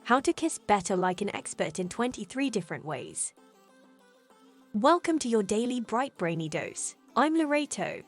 How to kiss better like an expert in 23 different ways. Welcome to your daily bright brainy dose. I'm Loreto.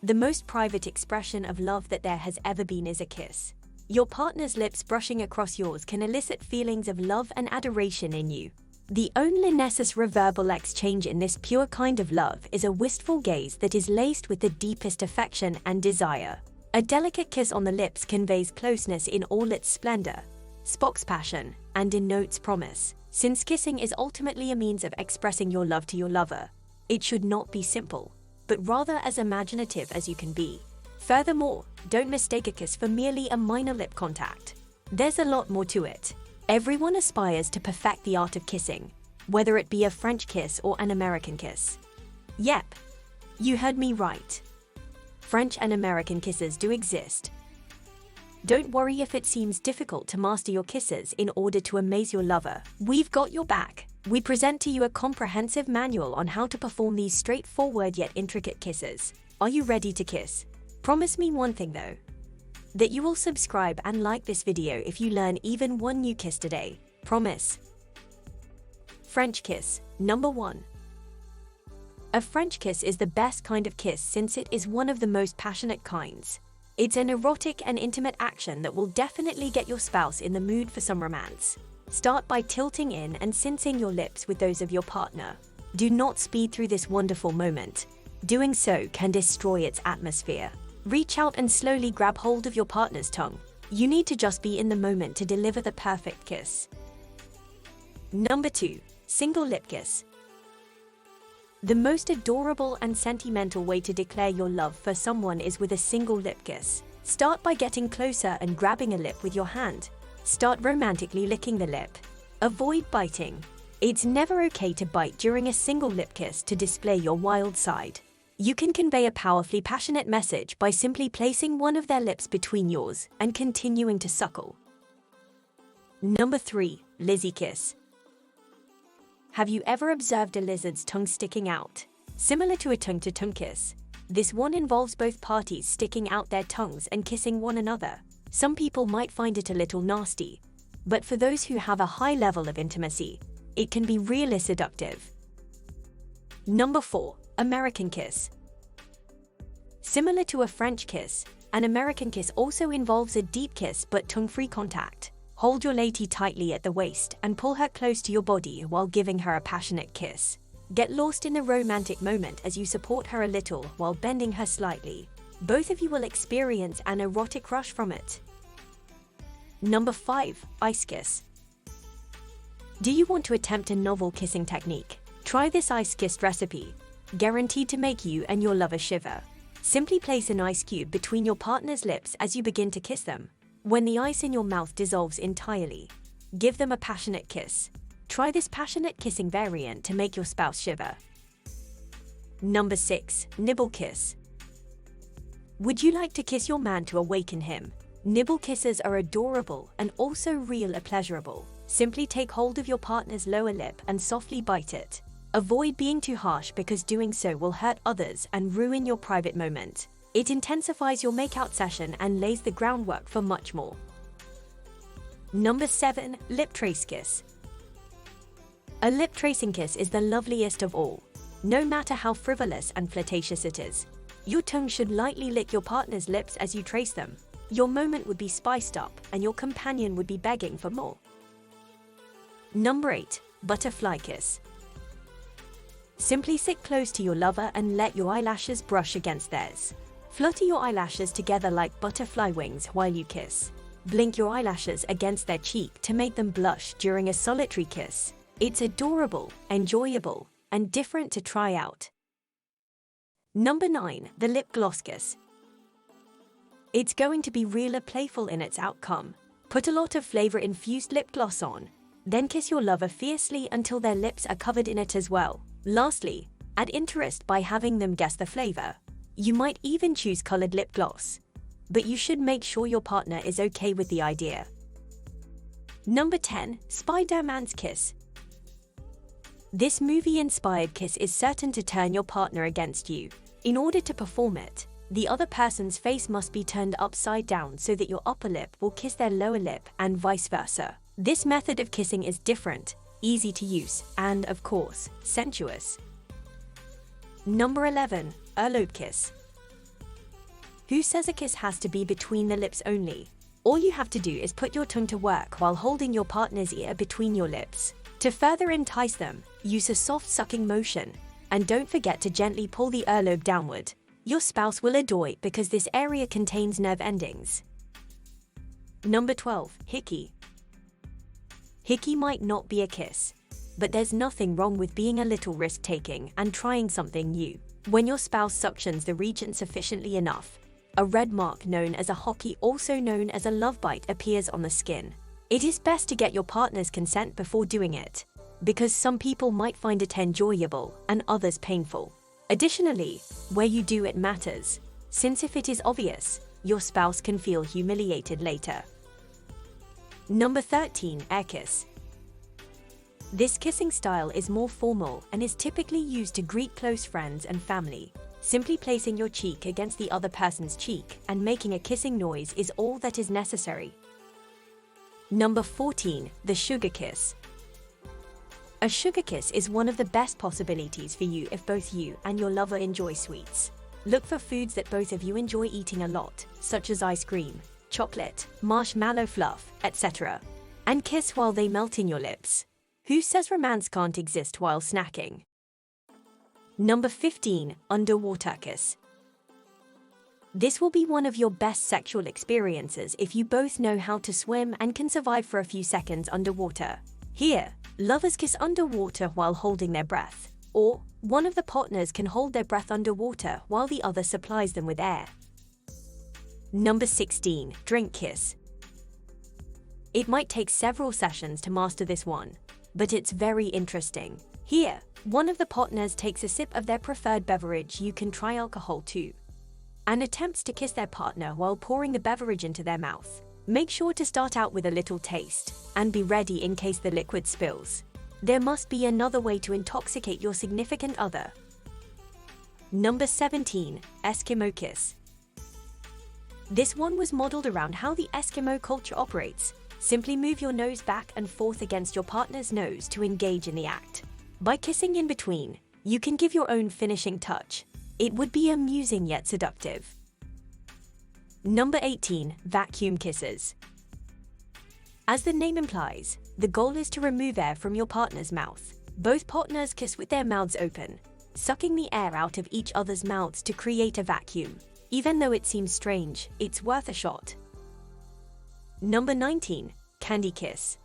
The most private expression of love that there has ever been is a kiss. Your partner's lips brushing across yours can elicit feelings of love and adoration in you. The only necessary verbal exchange in this pure kind of love is a wistful gaze that is laced with the deepest affection and desire. A delicate kiss on the lips conveys closeness in all its splendor, sparks passion, and denotes promise. Since kissing is ultimately a means of expressing your love to your lover, it should not be simple, but rather as imaginative as you can be. Furthermore, don't mistake a kiss for merely a minor lip contact. There's a lot more to it. Everyone aspires to perfect the art of kissing, whether it be a French kiss or an American kiss. Yep, you heard me right. French and American kisses do exist. Don't worry if it seems difficult to master your kisses in order to amaze your lover. We've got your back. We present to you a comprehensive manual on how to perform these straightforward yet intricate kisses. Are you ready to kiss? Promise me one thing though, that you will subscribe and like this video if you learn even one new kiss today. Promise. French kiss. Number 1. A French kiss is the best kind of kiss since it is one of the most passionate kinds. It's an erotic and intimate action that will definitely get your spouse in the mood for some romance. Start by tilting in and sensing your lips with those of your partner. Do not speed through this wonderful moment. Doing so can destroy its atmosphere. Reach out and slowly grab hold of your partner's tongue. You need to just be in the moment to deliver the perfect kiss. Number 2. Single lip kiss. The most adorable and sentimental way to declare your love for someone is with a single lip kiss. Start by getting closer and grabbing a lip with your hand. Start romantically licking the lip. Avoid biting. It's never okay to bite during a single lip kiss to display your wild side. You can convey a powerfully passionate message by simply placing one of their lips between yours and continuing to suckle. Number 3. Lizzie kiss. Have you ever observed a lizard's tongue sticking out? Similar to a tongue-to-tongue kiss, this one involves both parties sticking out their tongues and kissing one another. Some people might find it a little nasty, but for those who have a high level of intimacy, it can be really seductive. Number 4. American kiss. Similar to a French kiss, an American kiss also involves a deep kiss but tongue-free contact. Hold your lady tightly at the waist and pull her close to your body while giving her a passionate kiss. Get lost in the romantic moment as you support her a little while bending her slightly. Both of you will experience an erotic rush from it. Number 5. Ice kiss. Do you want to attempt a novel kissing technique? Try this ice kiss recipe, guaranteed to make you and your lover shiver. Simply place an ice cube between your partner's lips as you begin to kiss them. When the ice in your mouth dissolves entirely, give them a passionate kiss. Try this passionate kissing variant to make your spouse shiver. Number 6. Nibble kiss. Would you like to kiss your man to awaken him? Nibble kisses are adorable and also really pleasurable. Simply take hold of your partner's lower lip and softly bite it. Avoid being too harsh because doing so will hurt others and ruin your private moment. It intensifies your makeout session and lays the groundwork for much more. Number 7. Lip trace kiss. A lip tracing kiss is the loveliest of all, no matter how frivolous and flirtatious it is. Your tongue should lightly lick your partner's lips as you trace them. Your moment would be spiced up and your companion would be begging for more. Number 8. Butterfly kiss. Simply sit close to your lover and let your eyelashes brush against theirs. Flutter your eyelashes together like butterfly wings while you kiss. Blink your eyelashes against their cheek to make them blush during a solitary kiss. It's adorable, enjoyable, and different to try out. Number 9. The lip gloss kiss. It's going to be really playful in its outcome. Put a lot of flavor-infused lip gloss on, then kiss your lover fiercely until their lips are covered in it as well. Lastly, add interest by having them guess the flavor. You might even choose colored lip gloss, but you should make sure your partner is okay with the idea. Number 10. Spiderman's kiss. This movie-inspired kiss is certain to turn your partner against you. In order to perform it, The other person's face must be turned upside down so that your upper lip will kiss their lower lip and vice versa. This method of kissing is different, easy to use, and, of course, sensuous. Number 11. Earlobe kiss. Who says a kiss has to be between the lips only? All you have to do is put your tongue to work while holding your partner's ear between your lips. To further entice them, use a soft sucking motion, and don't forget to gently pull the earlobe downward. Your spouse will adore it because this area contains nerve endings. Number 12. Hickey. Hickey might not be a kiss, but there's nothing wrong with being a little risk-taking and trying something new. When your spouse suctions the region sufficiently enough, a red mark known as a hockey, also known as a love bite, appears on the skin. It is best to get your partner's consent before doing it, because some people might find it enjoyable and others painful. Additionally, where you do it matters, since if it is obvious, your spouse can feel humiliated later. Number 13. Air kiss. This kissing style is more formal and is typically used to greet close friends and family. Simply placing your cheek against the other person's cheek and making a kissing noise is all that is necessary. Number 14. The sugar kiss. A sugar kiss is one of the best possibilities for you if both you and your lover enjoy sweets. Look for foods that both of you enjoy eating a lot, such as ice cream, chocolate, marshmallow fluff, etc., and kiss while they melt in your lips. Who says romance can't exist while snacking? Number 15. Underwater kiss. This will be one of your best sexual experiences if you both know how to swim and can survive for a few seconds underwater. Here, lovers kiss underwater while holding their breath, or one of the partners can hold their breath underwater while the other supplies them with air. Number 16. Drink kiss. It might take several sessions to master this one, but it's very interesting. Here, one of the partners takes a sip of their preferred beverage, you can try alcohol too, and attempts to kiss their partner while pouring the beverage into their mouth. Make sure to start out with a little taste, and be ready in case the liquid spills. There must be another way to intoxicate your significant other. Number 17. Eskimo Kiss. This one was modeled around how the Eskimo culture operates. Simply move your nose back and forth against your partner's nose to engage in the act. By kissing in between, you can give your own finishing touch. It would be amusing yet seductive. Number 18. Vacuum kisses. As the name implies, the goal is to remove air from your partner's mouth. Both partners kiss with their mouths open, sucking the air out of each other's mouths to create a vacuum. Even though it seems strange, it's worth a shot. Number 19. Candy kiss.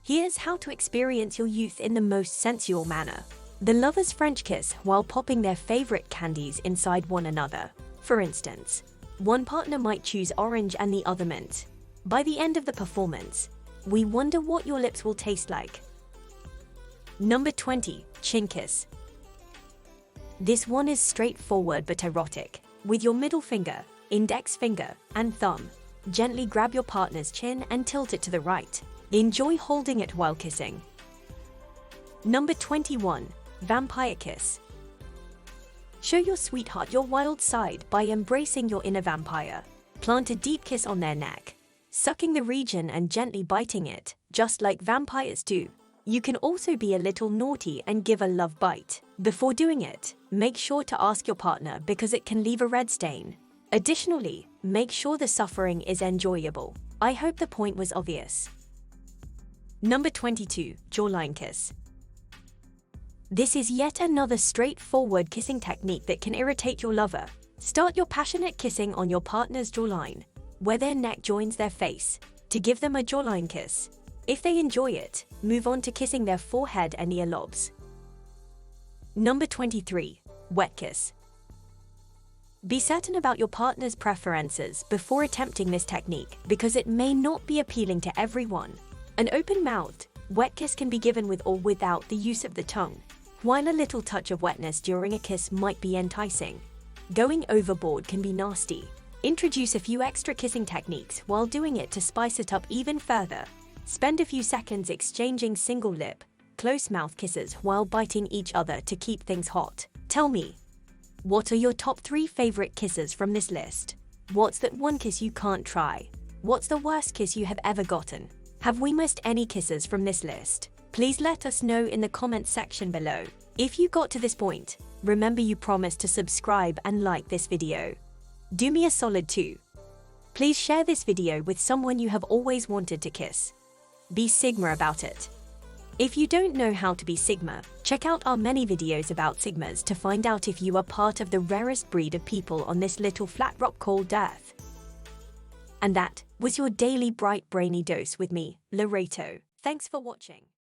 Here's how to experience your youth in the most sensual manner. The lovers French kiss while popping their favorite candies inside one another. For instance, one partner might choose orange and the other mint. By the end of the performance, we wonder what your lips will taste like. Number 20. Chin kiss. This one is straightforward but erotic. With your middle finger, index finger, and thumb, gently grab your partner's chin and tilt it to the right. Enjoy holding it while kissing. Number 21. Vampire kiss. Show your sweetheart your wild side by embracing your inner vampire. Plant a deep kiss on their neck, sucking the region and gently biting it, just like vampires do. You can also be a little naughty and give a love bite. Before doing it, make sure to ask your partner because it can leave a red stain. Additionally, make sure the suffering is enjoyable. I hope the point was obvious. Number 22. Jawline kiss. This is yet another straightforward kissing technique that can irritate your lover. Start your passionate kissing on your partner's jawline, where their neck joins their face, to give them a jawline kiss. If they enjoy it, move on to kissing their forehead and ear lobes. Number 23. Wet kiss. Be certain about your partner's preferences before attempting this technique because it may not be appealing to everyone. An open-mouthed, wet kiss can be given with or without the use of the tongue. While a little touch of wetness during a kiss might be enticing, going overboard can be nasty. Introduce a few extra kissing techniques while doing it to spice it up even further. Spend a few seconds exchanging single lip, close mouth kisses while biting each other to keep things hot. Tell me, What are your top 3 favorite kisses from this list? What's that one kiss you can't try? What's the worst kiss you have ever gotten? Have we missed any kisses from this list? Please let us know in the comments section below. If you got to this point, remember you promised to subscribe and like this video. Do me a solid too. Please share this video with someone you have always wanted to kiss. Be Sigma about it. If you don't know how to be Sigma, check out our many videos about Sigmas to find out if you are part of the rarest breed of people on this little flat rock called Earth. And that was your daily bright brainy dose with me, Loreto. Thanks for watching.